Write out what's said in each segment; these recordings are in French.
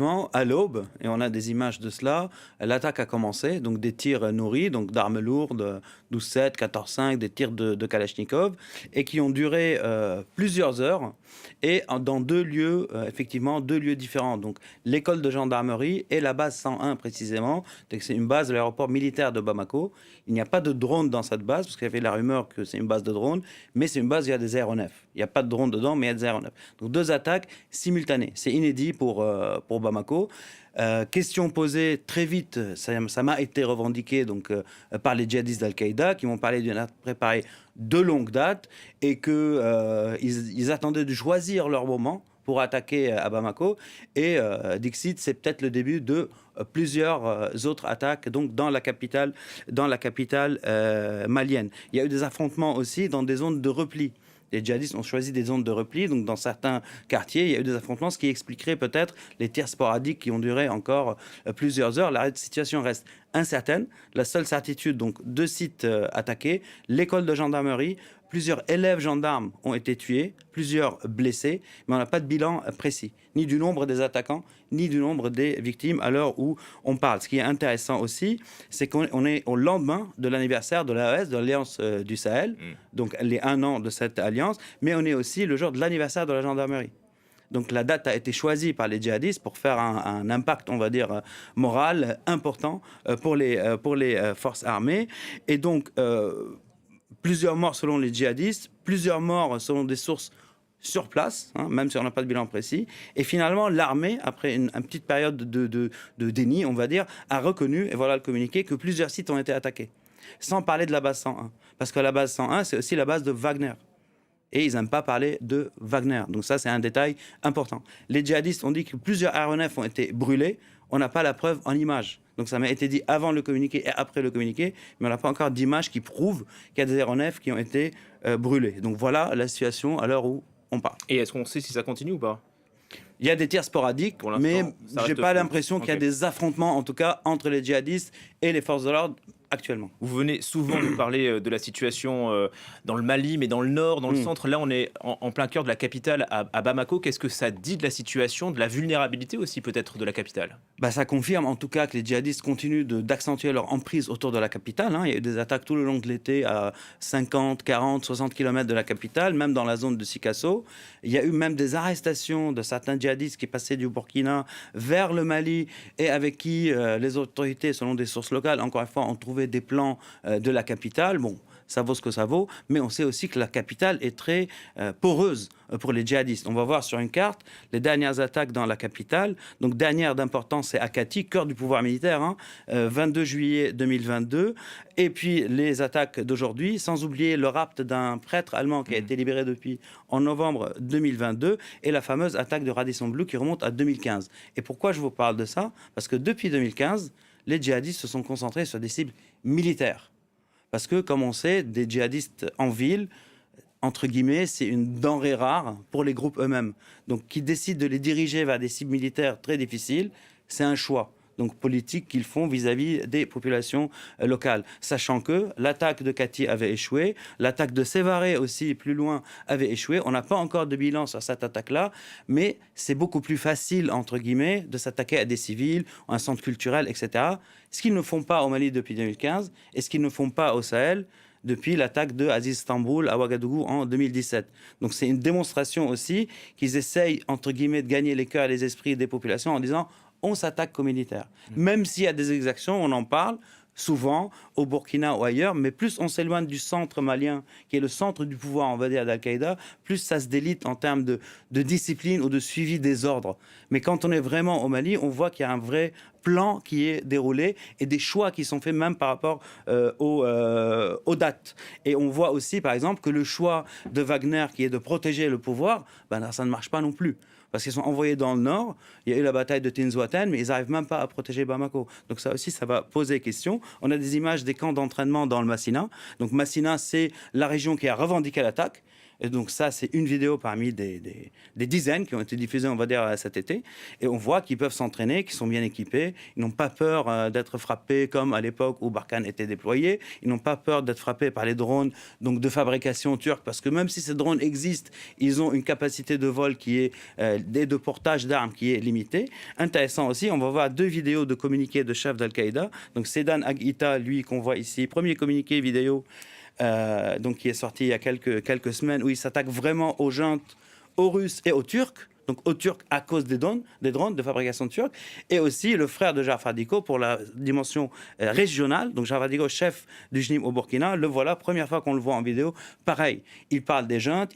À l'aube, et on a des images de cela, l'attaque a commencé, donc des tirs nourris, donc d'armes lourdes, 12-7, 14-5, des tirs de Kalachnikov, et qui ont duré plusieurs heures, et dans deux lieux, effectivement, deux lieux différents. Donc l'école de gendarmerie et la base 101 précisément. Donc, c'est une base de l'aéroport militaire de Bamako. Il n'y a pas de drone dans cette base, parce qu'il y avait la rumeur que c'est une base de drone, mais c'est une base où il y a des aéronefs. Il n'y a pas de drone dedans, mais il y a des aéronefs. Donc deux attaques simultanées. C'est inédit pour Bamako. Question posée très vite, ça m'a été revendiqué donc, par les djihadistes d'Al-Qaïda qui m'ont parlé d'une attaque préparée de longue date et qu'ils attendaient de choisir leur moment pour attaquer à Bamako. Et Dixit, c'est peut-être le début de plusieurs autres attaques donc dans la capitale malienne. Il y a eu des affrontements aussi dans des zones de repli. Les djihadistes ont choisi des zones de repli, donc dans certains quartiers, il y a eu des affrontements, ce qui expliquerait peut-être les tirs sporadiques qui ont duré encore plusieurs heures. La situation reste incertaine. La seule certitude, donc deux sites attaqués, l'école de gendarmerie, plusieurs élèves gendarmes ont été tués, plusieurs blessés, mais on n'a pas de bilan précis, ni du nombre des attaquants, ni du nombre des victimes à l'heure où on parle. Ce qui est intéressant aussi, c'est qu'on est au lendemain de l'anniversaire de l'AES, de l'Alliance du Sahel, donc les 1 an de cette alliance, mais on est aussi le jour de l'anniversaire de la gendarmerie. Donc la date a été choisie par les djihadistes pour faire un impact, on va dire, moral important pour les forces armées. Et donc, plusieurs morts selon les djihadistes, plusieurs morts selon des sources sur place, hein, même si on n'a pas de bilan précis. Et finalement, l'armée, après une petite période de déni, on va dire, a reconnu, et voilà le communiqué, que plusieurs sites ont été attaqués. Sans parler de la base 101. Parce que la base 101, c'est aussi la base de Wagner. Et ils n'aiment pas parler de Wagner. Donc ça, c'est un détail important. Les djihadistes ont dit que plusieurs aéronefs ont été brûlés. On n'a pas la preuve en images. Donc ça m'a été dit avant le communiqué et après le communiqué, mais on n'a pas encore d'images qui prouvent qu'il y a des aéronefs qui ont été brûlés. Donc voilà la situation à l'heure où on parle. Et est-ce qu'on sait si ça continue ou pas? Il y a des tirs sporadiques, Pour mais l'instant, ça je n'ai reste pas flou. l'impression qu'il y a Ok. des affrontements, en tout cas, entre les djihadistes et les forces de l'ordre actuellement. Vous venez souvent nous parler de la situation dans le Mali, mais dans le nord, dans le centre. Là, on est en plein cœur de la capitale, à Bamako. Qu'est-ce que ça dit de la situation, de la vulnérabilité aussi peut-être de la capitale? Bah, ça confirme en tout cas que les djihadistes continuent d'accentuer leur emprise autour de la capitale, hein. Il y a eu des attaques tout le long de l'été à 50, 40, 60 km de la capitale, même dans la zone de Sikasso. Il y a eu même des arrestations de certains djihadistes qui passaient du Burkina vers le Mali et avec qui les autorités, selon des sources locales, encore une fois, ont trouvé des plans de la capitale. Bon, ça vaut ce que ça vaut, mais on sait aussi que la capitale est très poreuse pour les djihadistes. On va voir sur une carte les dernières attaques dans la capitale. Donc, dernière d'importance, c'est Akati, cœur du pouvoir militaire, hein, 22 juillet 2022. Et puis, les attaques d'aujourd'hui, sans oublier le rapt d'un prêtre allemand qui a été libéré depuis en novembre 2022 et la fameuse attaque de Radisson Blu qui remonte à 2015. Et pourquoi je vous parle de ça? Parce que depuis 2015, les djihadistes se sont concentrés sur des cibles militaires. Parce que, comme on sait, des djihadistes en ville, entre guillemets, c'est une denrée rare pour les groupes eux-mêmes. Donc, qui décident de les diriger vers des cibles militaires très difficiles, c'est un choix. Donc politique qu'ils font vis-à-vis des populations locales. Sachant que l'attaque de Kati avait échoué, l'attaque de Sévaré aussi, plus loin, avait échoué. On n'a pas encore de bilan sur cette attaque-là, mais c'est beaucoup plus facile, entre guillemets, de s'attaquer à des civils, un centre culturel, etc. Ce qu'ils ne font pas au Mali depuis 2015 et ce qu'ils ne font pas au Sahel depuis l'attaque de Aziz Istanbul à Ouagadougou en 2017. Donc c'est une démonstration aussi qu'ils essayent, entre guillemets, de gagner les cœurs et les esprits des populations en disant on s'attaque qu'aux militaires. Même s'il y a des exactions, on en parle souvent au Burkina ou ailleurs, mais plus on s'éloigne du centre malien, qui est le centre du pouvoir, on va dire, d'Al-Qaïda, plus ça se délite en termes de discipline ou de suivi des ordres. Mais quand on est vraiment au Mali, on voit qu'il y a un vrai plan qui est déroulé et des choix qui sont faits même par rapport aux dates. Et on voit aussi, par exemple, que le choix de Wagner, qui est de protéger le pouvoir, ben, ça ne marche pas non plus. Parce qu'ils sont envoyés dans le nord, il y a eu la bataille de Tinzouaten, mais ils n'arrivent même pas à protéger Bamako. Donc ça aussi, ça va poser question. On a des images des camps d'entraînement dans le Massina. Donc Massina, c'est la région qui a revendiqué l'attaque. Et donc ça, c'est une vidéo parmi des dizaines qui ont été diffusées, on va dire, cet été. Et on voit qu'ils peuvent s'entraîner, qu'ils sont bien équipés. Ils n'ont pas peur d'être frappés comme à l'époque où Barkhane était déployé. Ils n'ont pas peur d'être frappés par les drones donc de fabrication turque, parce que même si ces drones existent, ils ont une capacité de vol qui est de portage d'armes qui est limitée. Intéressant aussi, on va voir 2 vidéos de communiqués de chefs d'Al-Qaïda. Donc Sedan Ag-Ita, lui qu'on voit ici, premier communiqué vidéo donc qui est sorti il y a quelques semaines, où il s'attaque vraiment aux juntes, aux Russes et aux Turcs. Donc aux Turcs à cause des drones de fabrication turque, et aussi le frère de Jafar Diko pour la dimension régionale. Donc Jafar Diko, chef du JNIM au Burkina, le voilà, première fois qu'on le voit en vidéo. Pareil, il parle des juntes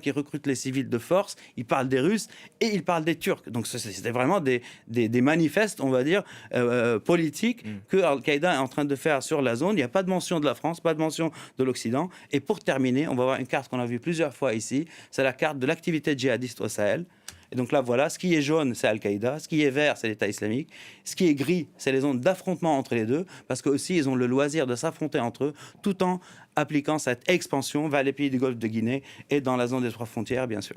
qui recrutent les civils de force, il parle des Russes et il parle des Turcs. Donc c'était vraiment des manifestes, on va dire, politiques que Al-Qaïda est en train de faire sur la zone. Il n'y a pas de mention de la France, pas de mention de l'Occident. Et pour terminer, on va voir une carte qu'on a vue plusieurs fois ici, c'est la carte de l'activité djihadiste au Sahel. Et donc là, voilà, ce qui est jaune, c'est Al-Qaïda, ce qui est vert, c'est l'État islamique, ce qui est gris, c'est les zones d'affrontement entre les deux, parce qu'aussi, ils ont le loisir de s'affronter entre eux, tout en appliquant cette expansion vers les pays du Golfe de Guinée et dans la zone des 3 frontières, bien sûr.